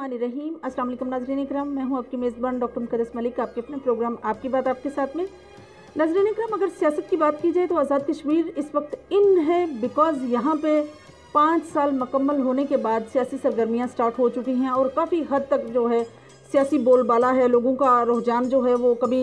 बिस्मिल्लाहिर्रहमानिर्रहीम। अस्सलाम वालेकुम नाज़रीन इकराम, मैं हूं आपकी मेज़बान डॉक्टर मुक़द्दस मलिक, आपके अपने प्रोग्राम आपकी बात आपके साथ में। नाज़रीन इकराम, अगर सियासत की बात की जाए तो आज़ाद कश्मीर इस वक्त इन है बिकॉज़ यहाँ पे 5 साल मुकम्मल होने के बाद सियासी सरगर्मियाँ स्टार्ट हो चुकी हैं और काफ़ी हद तक जो है सियासी बोलबाला है, लोगों का रुझान जो है वो कभी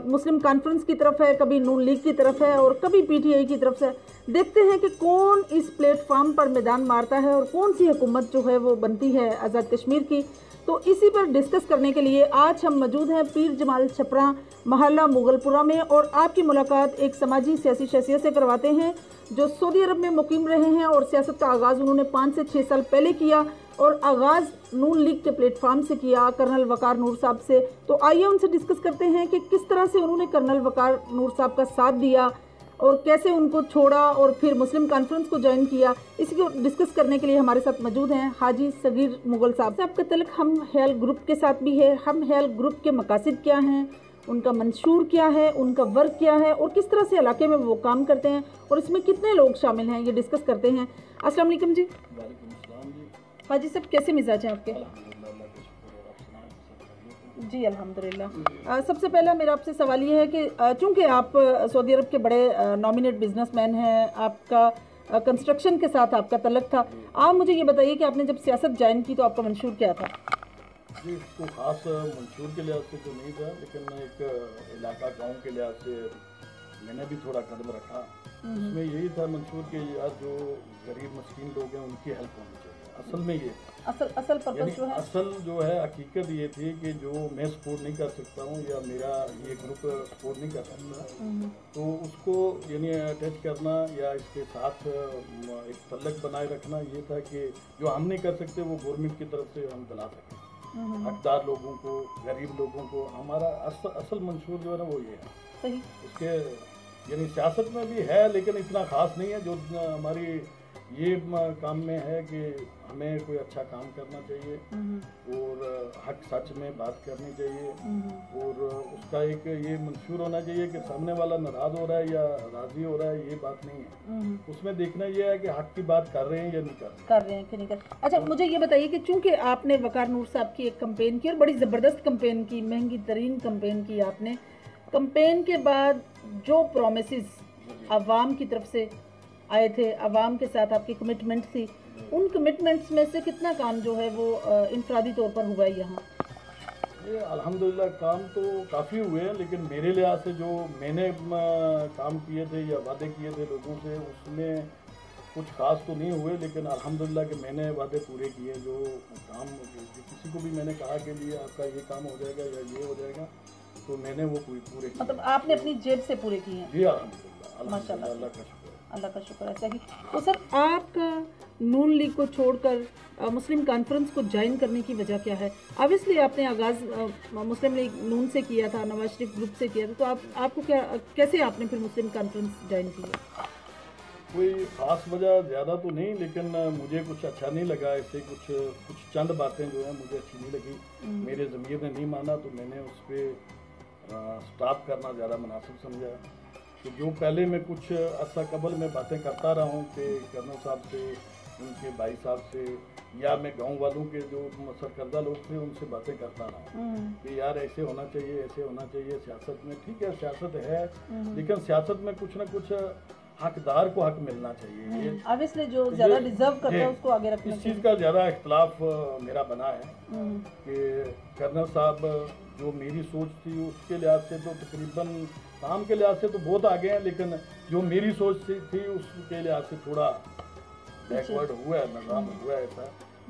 मुस्लिम कॉन्फ्रेंस की तरफ है, कभी नून लीग की तरफ है और कभी पीटीआई की तरफ से। देखते हैं कि कौन इस प्लेटफार्म पर मैदान मारता है और कौन सी हुकूमत जो है वो बनती है आज़ाद कश्मीर की। तो इसी पर डिस्कस करने के लिए आज हम मौजूद हैं पीर जमाल छपरा महल्ला मुगलपुरा में, और आपकी मुलाकात एक समाजी सियासी शख्सियत से करवाते हैं जो सऊदी अरब में मुकीम रहे हैं और सियासत का आगाज़ उन्होंने 5 से 6 साल पहले किया और आगाज़ नून लीग के प्लेटफार्म से किया, कर्नल वकार नूर साहब से। तो आइए उनसे डिस्कस करते हैं कि किस तरह से उन्होंने कर्नल वकार नूर साहब का साथ दिया और कैसे उनको छोड़ा और फिर मुस्लिम कॉन्फ्रेंस को ज्वाइन किया। इसी को डिस्कस करने के लिए हमारे साथ मौजूद हैं हाजी सगीर मुगल साहब। आपका तल्लुक़ हम ख्याल ग्रुप के साथ भी है। हम ख्याल ग्रुप के मकासद क्या हैं, उनका मंशूर क्या है, उनका वर्क क्या है और किस तरह से इलाके में वो काम करते हैं और इसमें कितने लोग शामिल हैं, ये डिस्कस करते हैं। अस्सलाम वालेकुम जी। हाजी साहब, कैसे मिजाज हैं आपके? जी अल्हम्दुलिल्लाह। सबसे पहला मेरा आपसे सवाल ये है कि चूँकि आप सऊदी अरब के बड़े नॉमिनेट बिजनेसमैन हैं, आपका कंस्ट्रक्शन के साथ आपका तल्लुक़ था, आप मुझे ये बताइए कि आपने जब सियासत ज्वाइन की तो आपका मंशूर क्या था? जी, इसको ख़ास मंशूर के लिहाज से तो नहीं था, लेकिन एक इलाका गांव के लिहाज से मैंने भी थोड़ा कदम रखा। उसमें यही था मंशूर के यार जो गरीब मस्कीन लोग हैं उनकी हेल्प होनी चाहिए। असल में ये असल पर्पस जो है, असल जो है हकीकत ये थी कि जो मैं सपोर्ट नहीं कर सकता हूँ या मेरा ये ग्रुप सपोर्ट नहीं कर सकता, तो उसको यानी अटैच करना या इसके साथ एक तल्लक बनाए रखना, ये था कि जो हम नहीं कर सकते वो गवर्नमेंट की तरफ से हम दिला सकें हकदार लोगों को, गरीब लोगों को। हमारा असल मंशूर जो है ना वो ये है। सही। उसके यानी सियासत में भी है लेकिन इतना ख़ास नहीं है। जो हमारी ये काम में है कि हमें कोई अच्छा काम करना चाहिए और हक सच में बात करनी चाहिए और उसका एक ये मंशूर होना चाहिए कि सामने वाला नाराज़ हो रहा है या राज़ी हो रहा है, ये बात नहीं है। उसमें देखना ये है कि हक की बात कर रहे हैं या नहीं कर रहे हैं कि नहीं कर। अच्छा, मुझे ये बताइए कि चूंकि आपने वकार नूर साहब की एक कंपेन की और बड़ी ज़बरदस्त कंपेन की, महंगी तरीन कंपेन की आपने, कंपेन के बाद जो प्रोमिसेस अवाम की तरफ से आए थे, अवाम के साथ आपकी कमिटमेंट थी, उन कमिटमेंट्स में से कितना काम जो है वो इनफरादी तौर पर हुआ है यहाँ? ये अल्हम्दुलिल्लाह काम तो काफ़ी हुए हैं, लेकिन मेरे लिहाज से जो मैंने काम किए थे या वादे किए थे लोगों से, उसमें कुछ ख़ास तो नहीं हुए, लेकिन अल्हम्दुलिल्लाह कि मैंने वादे पूरे किए। जो काम किसी को भी मैंने कहा कि लिए आपका ये काम हो जाएगा या ये हो जाएगा, तो मैंने वो पूरे किए। मतलब आपने अपनी जेब से पूरे किए हैं? जी अल्हम्दुलिल्लाह, माशाल्लाह, अल्लाह का शुक्र है। अल्लाह का शुक्र है। सही। तो सर, आपका नून लीग को छोड़कर मुस्लिम कॉन्फ्रेंस को ज्वाइन करने की वजह क्या है? ऑब्वियसली आपने आगाज़ मुस्लिम लीग नून से किया था, नवाज शरीफ ग्रुप से किया था, तो आपको कैसे आपने फिर मुस्लिम कॉन्फ्रेंस ज्वाइन किया? कोई ख़ास वजह ज़्यादा तो नहीं, लेकिन मुझे कुछ अच्छा नहीं लगा। ऐसे कुछ चंद बातें जो हैं मुझे अच्छी नहीं लगी, मेरे ज़मीर ने नहीं माना, तो मैंने उस पर स्टॉप करना ज़्यादा मुनासिब समझा। कि जो पहले मैं कुछ अर्सा कबल में बातें करता रहा हूँ कि कर्नल साहब से, उनके भाई साहब से, या मैं गांव वालों के जो सरकर्दा लोग थे उनसे बातें करता रहा हूँ कि यार ऐसे होना चाहिए, ऐसे होना चाहिए। सियासत में ठीक है, सियासत है, लेकिन सियासत में कुछ ना कुछ हकदार को हक मिलना चाहिए। ये ऑब्वियसली जो ज़्यादा डिजर्व करता है उसको आगे रखना। इस चीज़ का ज़्यादा इख्तलाफ मेरा बना है कि कर्नल साहब जो मेरी सोच थी उसके लिहाज से तो तकरीबन काम के लिहाज से तो बहुत आगे हैं, लेकिन जो मेरी सोच थी उसके लिहाज से थोड़ा बैकवर्ड हुआ है, निज़ाम हुआ है ऐसा।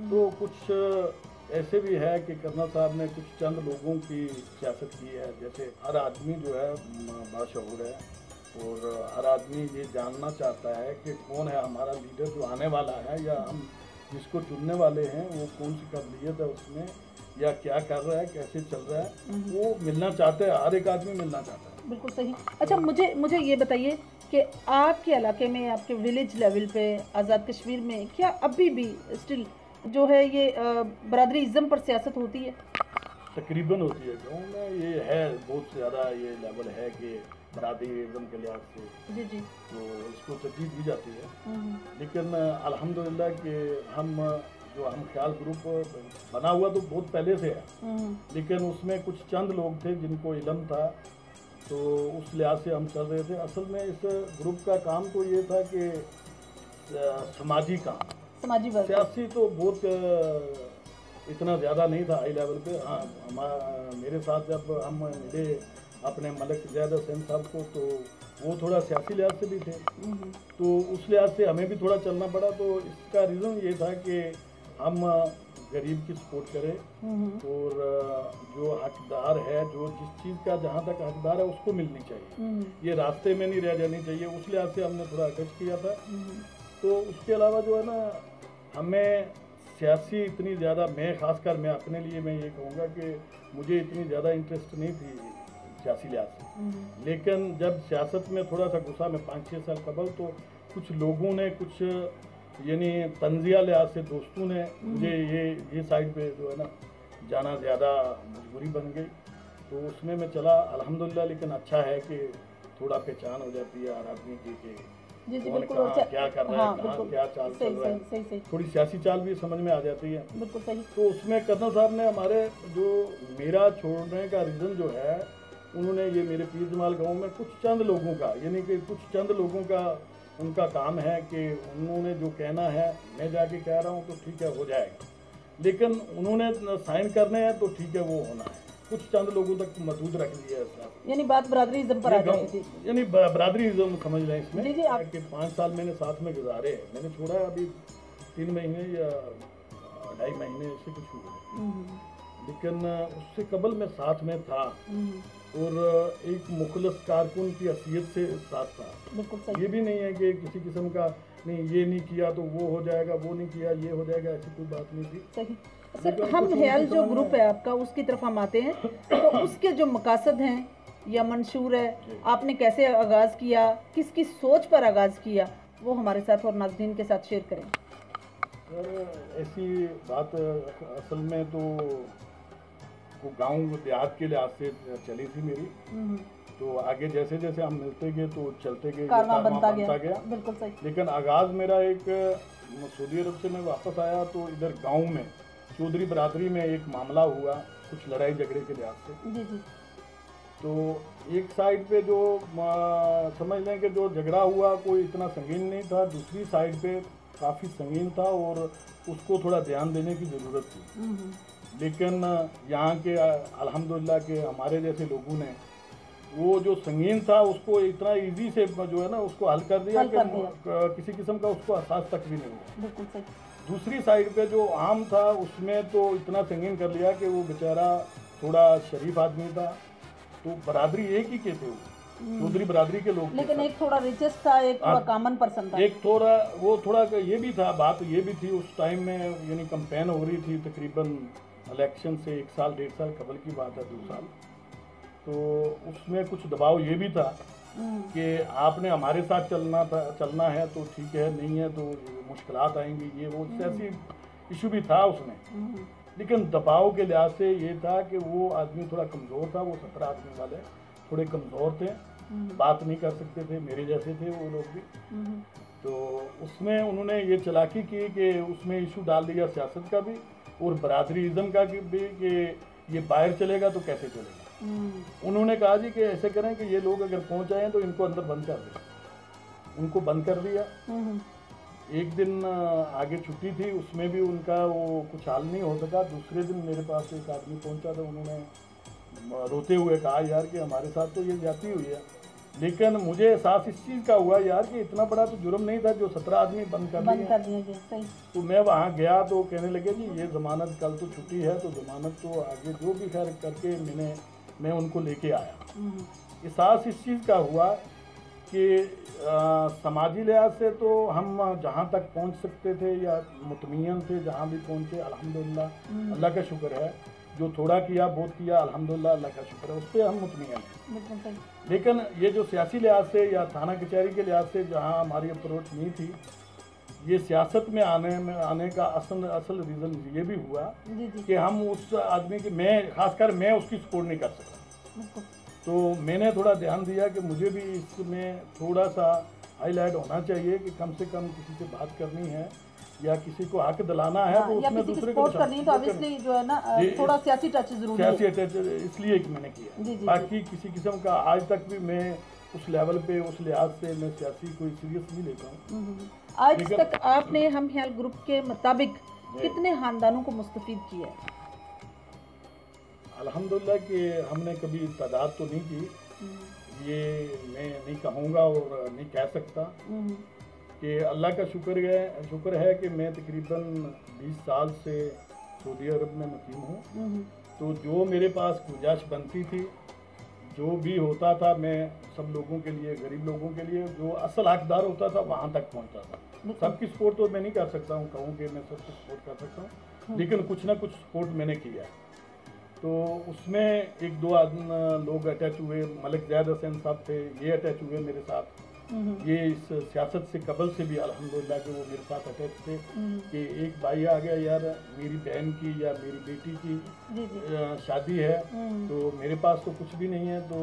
तो कुछ ऐसे भी है कि कर्नल साहब ने कुछ चंद लोगों की सियासत की है। जैसे हर आदमी जो है बाशऊर है और हर आदमी ये जानना चाहता है कि कौन है हमारा लीडर जो आने वाला है, या हम जिसको चुनने वाले हैं वो कौन सी काबिलियत है उसमें, या क्या कर रहा है, कैसे चल रहा है, वो मिलना चाहते हैं। हर एक आदमी मिलना चाहता है। बिल्कुल सही। अच्छा, मुझे ये बताइए कि आपके इलाके में, आपके विलेज लेवल पे आज़ाद कश्मीर में क्या अभी भी स्टिल जो है ये बरादरीज़म पर सियासत होती है? तकरीबन होती है। गाँव में ये है, बहुत ज़्यादा ये लेवल है कि बरादरीज़म के लिहाज से जी जी तो इसको तरजीह दी जाती है। लेकिन अल्हम्दुलिल्लाह कि हम जो हम ख्याल ग्रुप बना हुआ तो बहुत पहले से है, लेकिन उसमें कुछ चंद लोग थे जिनको इल्म था, तो उस लिहाज से हम चल रहे थे। असल में इस ग्रुप का काम तो ये था कि समाजी काम, समाजी वर्क, सियासी तो बहुत इतना ज़्यादा नहीं था हाई लेवल पे। हाँ, मेरे साथ जब हम मिले अपने मलिक ज़ैद हुसैन साहब को, तो वो थोड़ा सियासी लिहाज से भी थे, तो उस लिहाज से हमें भी थोड़ा चलना पड़ा। तो इसका रीज़न ये था कि हम गरीब की सपोर्ट करें और जो हकदार है, जो जिस चीज़ का जहाँ तक हकदार है उसको मिलनी चाहिए, ये रास्ते में नहीं रह जानी चाहिए। उस लिहाज से हमने थोड़ा खर्च किया था। तो उसके अलावा जो है ना, हमें सियासी इतनी ज़्यादा, खासकर मैं अपने लिए मैं ये कहूँगा कि मुझे इतनी ज़्यादा इंटरेस्ट नहीं थी सियासी लिहाज से, लेकिन जब सियासत में थोड़ा सा घुसा मैं 5-6 साल कबल, तो कुछ लोगों ने, कुछ यानी तंजिया लिहाज से दोस्तों ने मुझे ये साइड पे जो है ना जाना ज़्यादा मजबूरी बन गई। तो उसमें मैं चला अल्हम्दुलिल्लाह। लेकिन अच्छा है कि थोड़ा पहचान हो जाती है हर आदमी की कि जी जी कौन बिल्कुल, कहाँ क्या कर रहा है, हाँ, कहाँ बिल्कुल, क्या चाल चल रहा है, सही सही, थोड़ी सियासी चाल भी समझ में आ जाती है। बिल्कुल सही। तो उसमें कर्नल साहब ने हमारे जो मेरा छोड़ने का रीज़न जो है, उन्होंने ये मेरे पीर जमाल गाँव में कुछ चंद लोगों का, यानी कि कुछ चंद लोगों का उनका काम है कि उन्होंने जो कहना है मैं जाके कह रहा हूँ तो ठीक है हो जाएगा, लेकिन उन्होंने साइन करने हैं तो ठीक है वो होना है। कुछ चंद लोगों तक महदूद रख लिया है सर, यानी बात बरादरीज़म पर आ जाती थी, यानी बरादरीज़म समझ लें इसमें। जी जी, आप कि 5 साल मैंने साथ में गुजारे हैं, मैंने छोड़ा है अभी 3 महीने या 2.5 महीने से कुछ हुए, लेकिन उससे कबल मैं साथ में था और एक मुखलस कारकुन की हैसियत से साथ था। बिल्कुल सही। ये भी नहीं है कि किसी किस्म का नहीं ये नहीं किया तो वो हो जाएगा, वो नहीं किया ये हो जाएगा, ऐसी कोई बात नहीं थी। सही। सर, हम ख्याल जो ग्रुप है आपका, उसकी तरफ हम आते हैं, तो उसके जो मकासद हैं या मंशूर है, आपने कैसे आगाज़ किया, किसकी सोच पर आगाज़ किया, वो हमारे साथ और नाज़रीन के साथ शेयर करें। सर, ऐसी बात असल में तो गांव देहात के लिहाज से चली थी मेरी, तो आगे जैसे जैसे हम मिलते गए तो चलते गए, कारवां बनता गया। बिल्कुल सही। लेकिन आगाज़ मेरा एक सऊदी अरब से मैं वापस आया तो इधर गांव में चौधरी बरादरी में एक मामला हुआ, कुछ लड़ाई झगड़े के लिहाज से। जी जी। तो एक साइड पे जो समझ लें कि जो झगड़ा हुआ कोई इतना संगीन नहीं था, दूसरी साइड पे काफ़ी संगीन था और उसको थोड़ा ध्यान देने की ज़रूरत थी। लेकिन यहाँ के अल्हम्दुलिल्लाह के हमारे जैसे लोगों ने वो जो संगीन था उसको इतना इजी से जो है ना उसको हल कर दिया कि किसी किस्म का उसको एहसास तक भी नहीं हुआ। बिल्कुल सही। दूसरी साइड पे जो आम था उसमें तो इतना संगीन कर लिया कि वो बेचारा थोड़ा शरीफ आदमी था, तो बरादरी एक ही के थे, वो चौधरी बरादरी के लोग, लेकिन एक थोड़ा रिचेस्ट था, एक थोड़ा कॉमन पर्सन था, एक थोड़ा वो थोड़ा ये भी था। बात ये भी थी उस टाइम में, यानी कंपेन हो रही थी तकरीबन इलेक्शन से 1 साल 1.5 साल कबल की बात है, 2 साल। तो उसमें कुछ दबाव ये भी था कि आपने हमारे साथ चलना है तो ठीक है, नहीं है तो मुश्किलात आएंगी, ये वो ऐसी इशू भी था उसमें। लेकिन दबाव के लिहाज से ये था कि वो आदमी थोड़ा कमज़ोर था, वो 17 आदमी वाले थोड़े कमज़ोर थे, बात नहीं कर सकते थे, मेरे जैसे थे वो लोग भी। तो उसमें उन्होंने ये चालाकी की कि उसमें इशू डाल दिया सियासत का भी और बरादरीज़म का भी कि ये बाहर चलेगा तो कैसे चलेगा। उन्होंने कहा जी कि ऐसे करें कि ये लोग अगर पहुंच आए तो इनको अंदर बंद कर दें। उनको बंद कर दिया। एक दिन आगे छुट्टी थी, उसमें भी उनका वो कुछ हाल नहीं हो सका। दूसरे दिन मेरे पास एक आदमी पहुंचा, तो उन्होंने रोते हुए कहा यार कि हमारे साथ तो ये ज्यादती हुई है, लेकिन मुझे एहसास इस चीज़ का हुआ यार कि इतना बड़ा तो जुर्म नहीं था जो 17 आदमी बंद कर दिए। तो मैं वहाँ गया तो कहने लगे जी ये ज़मानत, कल तो छुट्टी है तो ज़मानत तो आगे जो भी खैर करके मैं उनको लेके आया। एहसास इस चीज़ का हुआ कि समाजी लिहाज से तो हम जहाँ तक पहुँच सकते थे या मुतमईन थे, जहाँ भी पहुँचे अल्हम्दुलिल्लाह, अल्लाह का शुक्र है। जो थोड़ा किया बहुत किया, अल्हम्दुलिल्लाह अल्लाह का शुक्र है, उस पर हम मुतमईन हैं। लेकिन ये जो सियासी लिहाज से या थाना कचहरी के लिहाज से जहाँ हमारी अप्रोच नहीं थी, ये सियासत में आने का असल रीज़न ये भी हुआ कि हम उस आदमी की, खासकर मैं उसकी सपोर्ट नहीं कर सका। तो मैंने थोड़ा ध्यान दिया कि मुझे भी इसमें थोड़ा सा हाईलाइट होना चाहिए कि कम से कम किसी से बात करनी है, या किसी को हक दिलाना है तो उसमें दूसरे को करनी है तो ऑब्वियसली जो है ना थोड़ा सियासी टच जरूरी है, सियासी टच इसलिए मैंने किया। बाकी किसी किस्म का आज तक भी मैं उस लेवल पे उस लिहाज से मैं सियासी कोई सीरियस नहीं लेता हूँ। आज तक आपने हम ख्याल ग्रुप के मुताबिक कितने खानदानों को मुस्तफीद किया है? अल्हम्दुलिल्लाह कि हमने कभी तादाद तो नहीं की, ये मैं नहीं कहूँगा और नहीं कह सकता कि अल्लाह का शुक्र है कि मैं तकरीबन 20 साल से सऊदी अरब में मुकीम हूँ। तो जो मेरे पास गुंजाइश बनती थी, जो भी होता था, मैं सब लोगों के लिए, गरीब लोगों के लिए जो असल हकदार होता था वहाँ तक पहुँचता था। सबकी सपोर्ट तो मैं नहीं कर सकता हूँ, कहूँ कि मैं सबको सपोर्ट कर सकता हूँ, लेकिन कुछ ना कुछ सपोर्ट मैंने किया। तो उसमें एक दो लोग अटैच हुए, मलिक ज़ैद हुसैन साहब थे, ये अटैच हुए मेरे साथ। ये इस सियासत से कबल से भी अल्हम्दुलिल्लाह कि वो मेरे साथ अटैच थे कि एक भाई आ गया, यार मेरी बहन की या मेरी बेटी की शादी है तो मेरे पास तो कुछ भी नहीं है, तो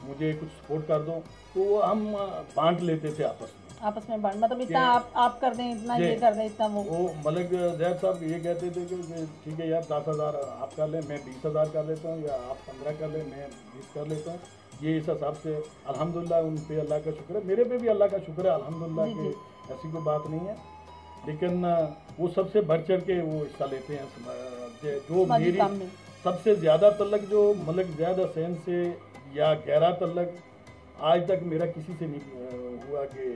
मुझे कुछ सपोर्ट कर दो। तो हम बांट लेते थे आपस में बांट, मतलब इतना आप कर दें, इतना ये कर दें, इतना वो मलिक ज़ैद साहब ये कहते थे कि ठीक है यार 10,000 आप कर लें, मैं 20,000 कर लेता हूँ, या आप 15 कर लें, मैं 20 कर लेता हूँ। ये इस हिसाब से अल्हम्दुलिल्लाह उन पे अल्लाह का शुक्र है, मेरे पे भी अल्लाह का शुक्र है अल्हम्दुलिल्लाह कि ऐसी कोई बात नहीं है। लेकिन वो सबसे बढ़ चढ़ के वो हिस्सा लेते हैं। जो मेरी सबसे ज़्यादा तल्लक जो मलिक ज़ैद हुसैन से या गहरा तल्लक आज तक मेरा किसी से नहीं हुआ कि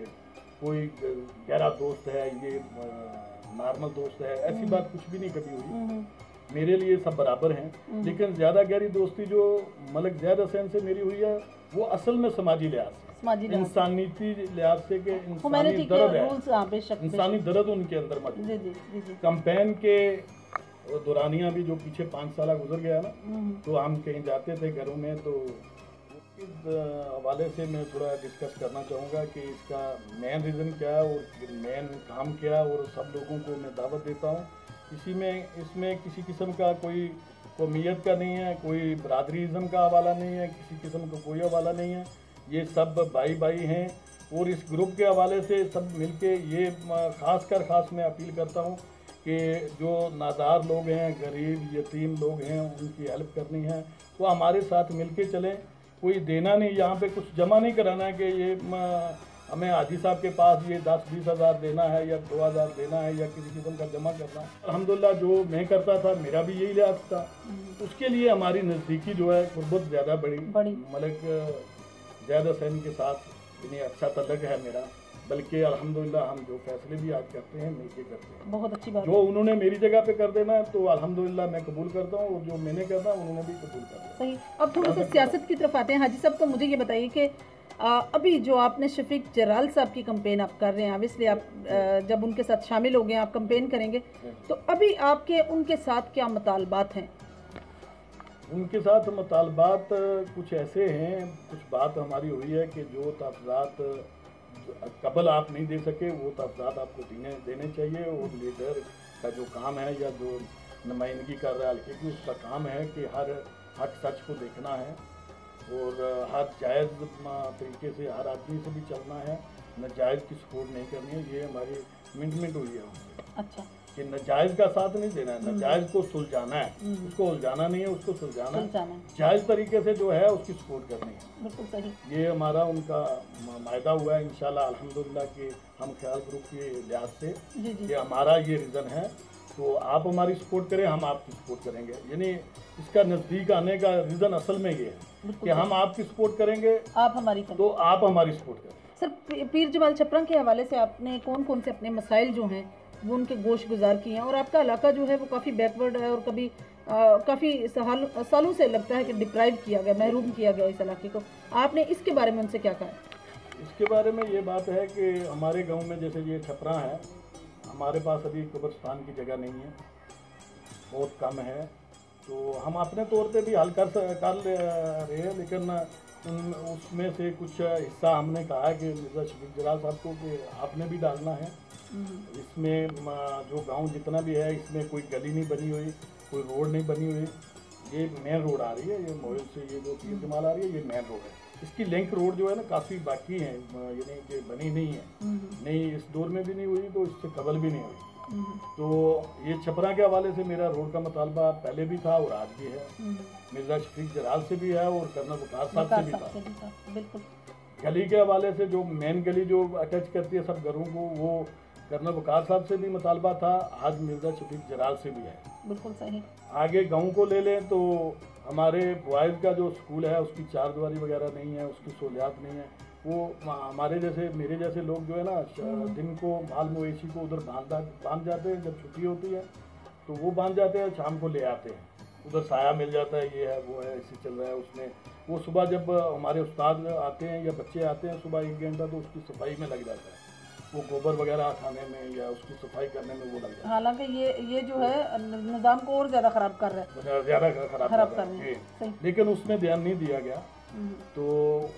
कोई गहरा दोस्त है, ये नॉर्मल दोस्त है, ऐसी बात कुछ भी नहीं कभी हुई। मेरे लिए सब बराबर हैं। लेकिन ज़्यादा गहरी दोस्ती जो मलिक ज़ैद हुसैन से मेरी हुई है वो असल में समाजी लिहाज से, इंसानियती लिहाज से कि इंसानी दर्द है, इंसानी दर्द उनके अंदर मौजूद है। कैंपेन के दौरानिया भी जो पीछे 5 साल गुजर गया ना, तो हम कहीं जाते थे घरों में, तो इस हवाले से मैं थोड़ा डिस्कस करना चाहूँगा कि इसका मेन रीज़न क्या है और मेन काम क्या है, और सब लोगों को मैं दावत देता हूँ। इसमें किसी किस्म का कोई कौमियत का नहीं है, कोई बरादरीज़म का हवाला नहीं है, किसी किस्म का कोई हवाला नहीं है, ये सब भाई भाई हैं। और इस ग्रुप के हवाले से सब मिलके ये ख़ास मैं अपील करता हूँ कि जो नादार लोग हैं, गरीब यतीम लोग हैं, उनकी हेल्प करनी है तो हमारे साथ मिलके चलें। कोई देना नहीं, यहाँ पे कुछ जमा नहीं कराना है कि ये हमें हाजी साहब के पास ये 10-20 हज़ार देना है या 2,000 देना है या किसी किस्म का जमा करना है। अल्हम्दुलिल्लाह जो मैं करता था मेरा भी यही लिहाज था, उसके लिए हमारी नज़दीकी जो है बहुत ज़्यादा बड़ी मलिक ज़ैद हुसैन के साथ इन्हें अच्छा तल्लक है मेरा। बल्कि अल्हम्दुलिल्लाह हम जो फैसले भी आज करते हैं मिलके करते हैं। बहुत अच्छी बात। जो उन्होंने मेरी जगह पे कर देना है तो अल्हम्दुलिल्लाह मैं कबूल करता हूँ, और जो मैंने करना उन्होंने भी कबूल करना। सही। अब थोड़ा सा सियासत की तरफ आते हैं हाजी साहब। तो मुझे ये बताइए कि अभी जो आपने शफीक जराल साहब की कंपेन आप कर रहे हैं, ऑब्वियसली आप जब उनके साथ शामिल हो गए आप कंपेन करेंगे, तो अभी आपके उनके साथ क्या मुतालबात हैं? उनके साथ मुतालबात कुछ ऐसे हैं, कुछ बात हमारी हुई है कि जो तहफ़्ज़ात कबल आप नहीं दे सके वो तहफ़्ज़ात आपको देने चाहिए। और लीडर का जो काम है या जो नुमाइंदगी कर रहा है हल्के की, उसका काम है कि हर हक सच को देखना है और हर जायज़ तरीके से हर आदमी से भी चलना है, नाजायज़ की सपोर्ट नहीं करनी है। ये हमारी कमिटमेंट हुई है उनसे। अच्छा। कि नाजायज़ का साथ नहीं देना है, नाजायज़ को सुलझाना है, उसको उलझाना नहीं है, उसको सुलझाना है, जायज़ तरीके से जो है उसकी सपोर्ट करनी है। बिल्कुल सही। ये हमारा उनका मायदा हुआ है इंशाल्लाह अल्हम्दुलिल्लाह कि हम ख्याल ग्रुप के लिहाज से ये हमारा ये रीज़न है। तो आप हमारी सपोर्ट करें, हम आपकी सपोर्ट करेंगे। यानी इसका नज़दीक आने का रीज़न असल में ये है कि हम आपकी सपोर्ट करेंगे, आप हमारी तो आप हमारी सपोर्ट करें। सर, पीर जमाल छपरा के हवाले से आपने कौन कौन से अपने मसाइल जो हैं वो उनके गोश गुजार किए हैं, और आपका इलाका जो है वो काफ़ी बैकवर्ड है और कभी काफ़ी सालों से लगता है कि डिप्राइव किया गया, महरूम किया गया इस इलाके को, आपने इसके बारे में उनसे क्या कहा? इसके बारे में ये बात है कि हमारे गाँव में जैसे ये छपरा है, हमारे पास अभी कब्रिस्तान की जगह नहीं है, बहुत कम है। तो हम अपने तौर पे भी हल कर रहे हैं, लेकिन उसमें से कुछ हिस्सा हमने कहा है कि मिर्ज़ा शफीक जराल साहब को कि आपने भी डालना है इसमें। जो गांव जितना भी है इसमें कोई गली नहीं बनी हुई, कोई रोड नहीं बनी हुई। ये मेन रोड आ रही है, ये मोहल से ये जो पीर जमाल आ रही है ये मेन रोड है। इसकी लिंक रोड जो है ना काफ़ी बाकी है, यानी कि बनी नहीं है, नहीं इस दौर में भी नहीं हुई तो इससे कबल भी नहीं हुई। तो ये छपरा के हवाले से मेरा रोड का मुतालबा पहले भी था और आज भी है, मिर्जा शफीक जलाल से भी है और कर्नल वकार साहब से भी था। बिल्कुल। गली के हवाले से जो मेन गली जो अटैच करती है सब घरों को, वो कर्नल वकार साहब से भी मुतालबा था, आज मिर्जा शफीक जलाल से भी है। बिल्कुल सही। आगे गाँव को ले लें तो हमारे बॉयज़ का जो स्कूल है उसकी चारदीवारी वगैरह नहीं है, उसकी सहूलियात नहीं है। वो हमारे जैसे मेरे जैसे लोग जो है ना दिन को माल मवेशी को उधर बांध जाते हैं, जब छुट्टी होती है तो वो बांध जाते हैं, शाम को ले आते हैं, उधर साया मिल जाता है, ये है वो है, ऐसे चल रहा है। उसमें वो सुबह जब हमारे उस्ताद आते हैं या बच्चे आते हैं सुबह 1 घंटा तो उसकी सफाई में लग जाता है, वो गोबर वगैरह उठाने में या उसकी सफाई करने में वो लग जाता है। हालांकि ये जो है निज़ाम को और ज़्यादा ख़राब कर रहा है, ज़्यादा ख़राब कर रहा है, लेकिन उसमें ध्यान नहीं दिया गया। तो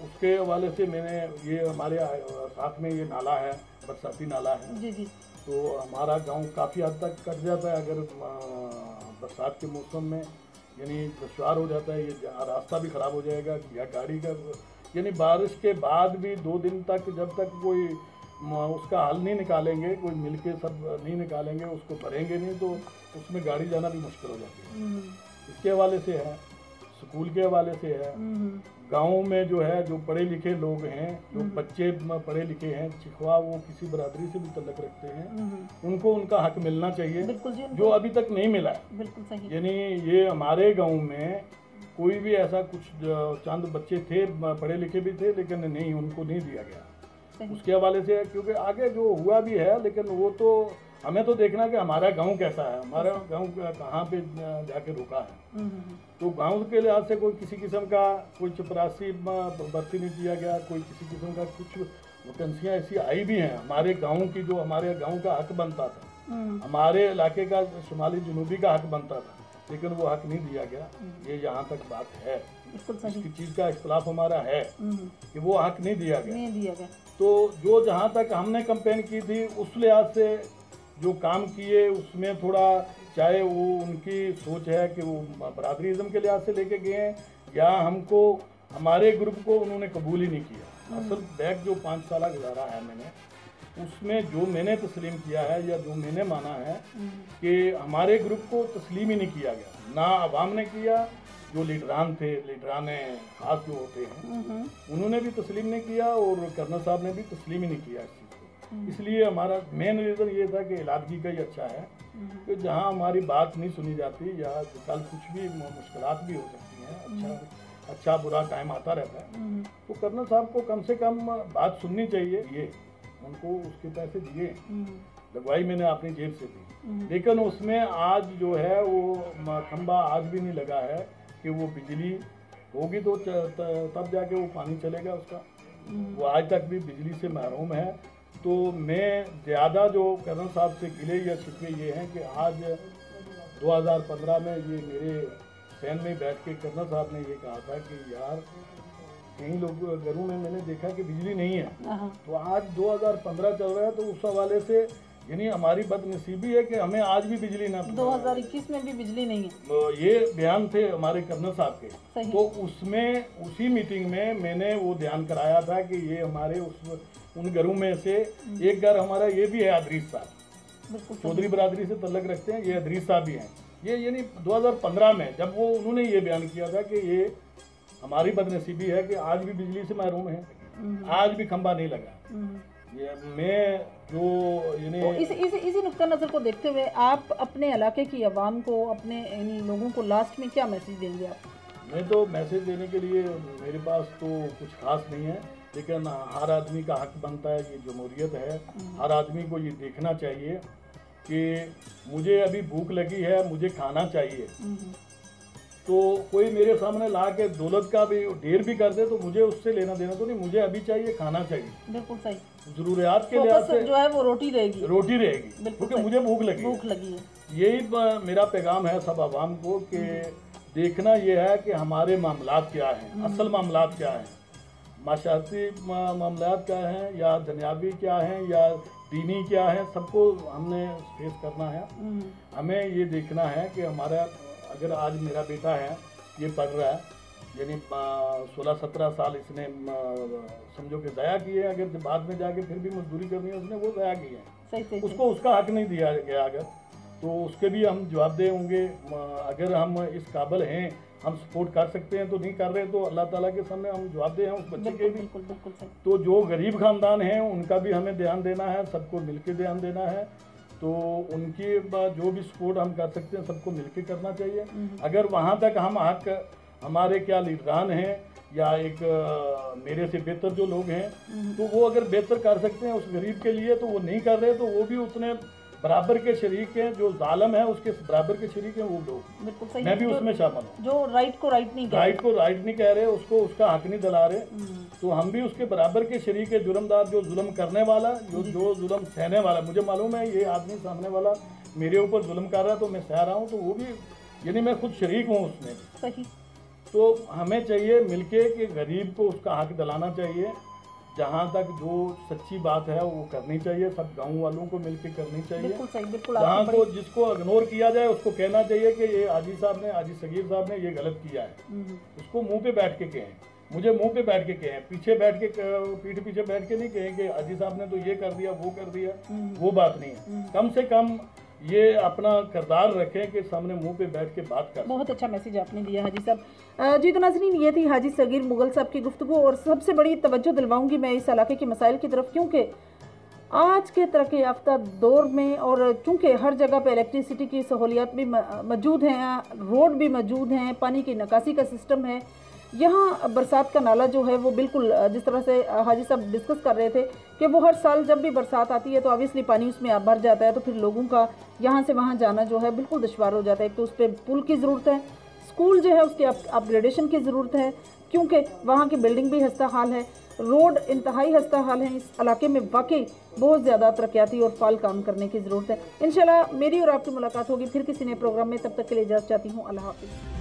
उसके हवाले से मैंने ये हमारे साथ में ये नाला है, बरसाती नाला है जी जी, तो हमारा गांव काफ़ी हद तक कट जाता है अगर बरसात के मौसम में, यानी दुश्वार हो जाता है, ये रास्ता भी ख़राब हो जाएगा या गाड़ी का, यानी बारिश के बाद भी 2 दिन तक जब तक कोई उसका हल नहीं निकालेंगे, कोई मिलके सब नहीं निकालेंगे, उसको भरेंगे नहीं तो उसमें गाड़ी जाना भी मुश्किल हो जाती है। इसके हवाले से है, स्कूल के हवाले से है, गाँव में जो है जो पढ़े लिखे लोग हैं, जो बच्चे पढ़े लिखे हैं, चिखवा वो किसी बरादरी से भी तल्लक रखते हैं, उनको उनका हक मिलना चाहिए जो अभी तक नहीं मिला है। बिल्कुल सही। यानी ये हमारे गाँव में कोई भी ऐसा कुछ चंद बच्चे थे पढ़े लिखे भी थे लेकिन नहीं, उनको नहीं दिया गया। उसके हवाले से क्योंकि आगे जो हुआ भी है लेकिन वो तो हमें तो देखना कि हमारा गांव कैसा है, हमारा गांव कहाँ पे जाके रुका है। तो गांव के लिहाज से कोई किसी किस्म का कोई चपरासी भर्ती नहीं किया गया, कोई किसी किस्म का कुछ वैकेंसियाँ ऐसी आई भी हैं हमारे गांव की जो हमारे गांव का हक बनता था, हमारे इलाके का शुमाली जनूबी का हक बनता था, लेकिन वो हक नहीं दिया गया। ये यहाँ तक बात है, इसकी चीज़ का इख्तलाफ हमारा है कि वो हक नहीं दिया गया। तो जो जहाँ तक हमने कंपेन की थी उस लिहाज से जो काम किए उसमें थोड़ा, चाहे वो उनकी सोच है कि वो बरादरीज़म के लिहाज से लेके गए हैं या हमको हमारे ग्रुप को उन्होंने कबूल ही नहीं किया। असल बैक जो 5 साल गुजारा है मैंने, उसमें जो मैंने तस्लीम किया है या जो मैंने माना है कि हमारे ग्रुप को तस्लीम ही नहीं किया गया, ना अवाम ने किया, जो लीडरान थे, लीडरान खास जो होते हैं उन्होंने भी तस्लीम नहीं किया और कर्नल साहब ने भी तस्लीम ही नहीं किया इस चीज़ को। इसलिए हमारा मेन रीज़न ये था कि इलादगी का ही अच्छा है कि जहाँ हमारी बात नहीं सुनी जाती या कल कुछ भी मुश्किलात भी हो सकती हैं, अच्छा बुरा टाइम आता रहता है, तो कर्नल साहब को कम से कम बात सुननी चाहिए। ये उनको उसके पैसे दिए, लगवाई मैंने अपनी जेब से दी, लेकिन उसमें आज जो है वो खंबा आज भी नहीं लगा है कि वो बिजली होगी तो तब जाके वो पानी चलेगा उसका, वो आज तक भी बिजली से महरूम है। तो मैं ज़्यादा जो कर्नल साहब से गिले या शिकवे ये हैं कि आज 2015 में ये मेरे सैन में बैठ के कर्नल साहब ने ये कहा था कि यार कई लोग घरों में मैंने देखा कि बिजली नहीं है, तो आज 2015 चल रहा है, तो उस हवाले से यानी हमारी बदनसीबी है कि हमें आज भी बिजली ना, 2021 में भी बिजली नहीं है, ये बयान थे हमारे कर्नल साहब के। तो उसमें उसी मीटिंग में मैंने वो ध्यान कराया था कि ये हमारे उन घरों में से एक घर हमारा ये भी है अदरीस साहब, चौधरी बरादरी से तल्लक रखते हैं, ये अदरीस साहब भी हैं। ये यानी 2015 में जब वो उन्होंने ये बयान किया था कि ये हमारी बदनसीबी है कि आज भी बिजली से महरूम है, आज भी खंबा नहीं लगा। ये मैं जो यानी तो इसी नुक्ता नज़र को देखते हुए आप अपने इलाके की आवाम को, अपने इन लोगों को लास्ट में क्या मैसेज देंगे आप? मैं तो मैसेज देने के लिए मेरे पास तो कुछ खास नहीं है, लेकिन हर आदमी का हक बनता है, ये जमहूरियत है, हर आदमी को ये देखना चाहिए कि मुझे अभी भूख लगी है, मुझे खाना चाहिए, तो कोई मेरे सामने ला के दौलत का भी ढेर भी कर दे तो मुझे उससे लेना देना तो नहीं, मुझे अभी चाहिए, खाना चाहिए। बिल्कुल सही। जरूरियात के लिहाज से जो है वो रोटी रहेगी, क्योंकि मुझे भूख लगी है। यही मेरा पैगाम है सब आवाम को कि देखना ये है कि हमारे मामलात क्या हैं, असल मामलात क्या हैं, माशाती मामलात क्या हैं या दुनियावी क्या हैं या दीनी क्या है, सबको हमने फेस करना है। हमें ये देखना है कि हमारा, अगर आज मेरा बेटा है ये पढ़ रहा है यानी 16-17 साल इसने समझो कि ज़ाया किए, अगर बाद में जाके फिर भी मजदूरी करनी है उसने, वो ज़ाया किए हैं। सही उसको उसका हक नहीं दिया गया अगर, तो उसके भी हम जवाबदेह होंगे। अगर हम इस काबिल हैं, हम सपोर्ट कर सकते हैं, तो नहीं कर रहे तो अल्लाह ताला के सामने हम जवाबदेह हैं उस बच्चे के भी। बिल्कुल बिल्कुल सही। तो जो गरीब ख़ानदान हैं उनका भी हमें ध्यान देना है, सबको मिलके ध्यान देना है। तो उनकी जो भी सपोर्ट हम कर सकते हैं सबको मिलके करना चाहिए। अगर वहाँ तक हम हक, हमारे क्या लीडरान हैं या एक मेरे से बेहतर जो लोग हैं, तो वो अगर बेहतर कर सकते हैं उस गरीब के लिए, तो वो नहीं कर रहे, तो वो भी उतने बराबर के शरीक हैं। जो जालिम है उसके बराबर के शरीक हैं वो लोग। बिल्कुल सही। मैं भी उसमें शामिल हूँ। जो राइट को राइट नहीं कह रहे, उसको उसका हक नहीं दिला रहे, तो हम भी उसके बराबर के शरीक है। जुर्मदार जो जुल्म करने वाला, जो जुल्म सहने वाला, मुझे मालूम है ये आदमी सामने वाला मेरे ऊपर जुल्म कर रहा है तो मैं सह रहा हूँ, तो वो भी यानी मैं खुद शरीक हूँ उसमें। सही। तो हमें चाहिए मिलके कि गरीब को उसका हक दिलाना चाहिए। जहाँ तक जो सच्ची बात है वो करनी चाहिए, सब गांव वालों को मिलके करनी चाहिए। बिल्कुल सही, बिल्कुल। जहाँ को जिसको इग्नोर किया जाए उसको कहना चाहिए कि ये हाजी साहब ने, हाजी सगीर साहब ने ये गलत किया है। उसको मुंह पे बैठ के कहें, मुझे मुंह पे बैठ के कहें, पीछे बैठ के, पीठ पीछे बैठ के नहीं कहें कि हाजी साहब ने तो ये कर दिया, वो कर दिया। वो बात नहीं है। कम से कम ये अपना किरदार रखें कि सामने मुंह पे बैठ के बात कर। बहुत अच्छा मैसेज आपने दिया हाजी साहब। जी तो नाज़रीन, ये थी हाजी सगीर मुगल साहब की गुफ्तगू। और सबसे बड़ी तवज्जो दिलवाऊंगी मैं इस इलाके के मसाइल की तरफ, क्योंकि आज के तरक्की याफ्ता दौर में, और चूँकि हर जगह पे इलेक्ट्रिसिटी की सहूलियात भी मौजूद हैं, रोड भी मौजूद हैं, पानी की निकासी का सिस्टम है, यहाँ बरसात का नाला जो है वो बिल्कुल जिस तरह से हाजी साहब डिस्कस कर रहे थे कि वो हर साल जब भी बरसात आती है तो ऑब्वियसली पानी उसमें भर जाता है, तो फिर लोगों का यहाँ से वहाँ जाना जो है बिल्कुल दुश्वार हो जाता है। एक तो उस पर पुल की ज़रूरत है, स्कूल जो है उसके अपग्रेडेशन की ज़रूरत है, क्योंकि वहाँ की बिल्डिंग भी हस्ता हाल है, रोड इंतहाई हस्ता हाल है। इस इलाके में वाकई बहुत ज़्यादा तरक्याती और फाल काम करने की ज़रूरत है। इंशाल्लाह मेरी और आपकी मुलाकात होगी फिर किसी नए प्रोग्राम में। तब तक के लिए इजाज़त चाहती हूँ। अल्लाह हाफ़िज़।